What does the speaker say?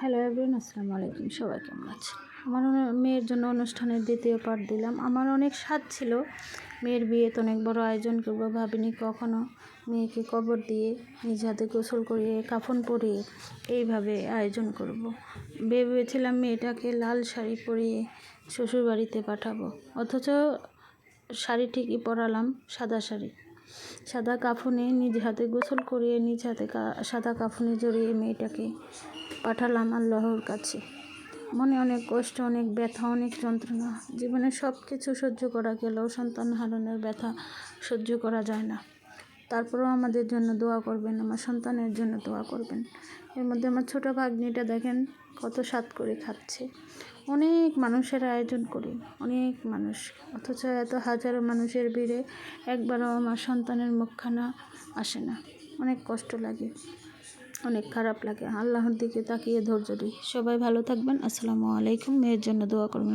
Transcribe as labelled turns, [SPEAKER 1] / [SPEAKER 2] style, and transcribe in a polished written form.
[SPEAKER 1] Hello everyone, আসসালামু আলাইকুম। সবাই কেমন আছে? আমার মেয়ের জন্য অনুষ্ঠানের দ্বিতীয় পার্ট দিলাম। আমার অনেক স্বাদ ছিল মেয়ের বিয়েতে অনেক বড় আয়োজন করব, ভাবিনি কখনো মেয়েকে কবর দিয়ে নিজ হাতে গোসল করিয়ে কাফন পরিয়ে এইভাবে আয়োজন করব। ভেবেছিলাম মেয়েটাকে লাল শাড়ি পরিয়ে শ্বশুর বাড়িতে পাঠাবো, অথচ শাড়ি ঠিকই পরালাম, সাদা শাড়ি। সাদা কাফনে নিজ হাতে গোসল করিয়ে নিজ হাতে সাদা কাফনে জড়িয়ে মেয়েটাকে পাঠালাম আল্লাহর কাছে। মনে অনেক কষ্ট, অনেক ব্যথা, অনেক যন্ত্রণা। জীবনে সব কিছু সহ্য করা গেলেও সন্তান হারানোর ব্যথা সহ্য করা যায় না। তারপরেও আমাদের জন্য দোয়া করবেন, আমার সন্তানের জন্য দোয়া করবেন। এর মধ্যে আমার ছোটো ভাগ্নিটা দেখেন কত স্বাদ করে খাচ্ছে। অনেক মানুষের আয়োজন করি, অনেক মানুষ, অথচ এত হাজারো মানুষের ভিড়ে একবারও আমার সন্তানের মুখখানা আসে না। অনেক কষ্ট লাগে, অনেক খারাপ লাগে। আল্লাহর দিকে তাকিয়ে ধৈর্য দিই। সবাই ভালো থাকবেন। আসসালামু আলাইকুম। মেয়ের জন্য দোয়া করবেন।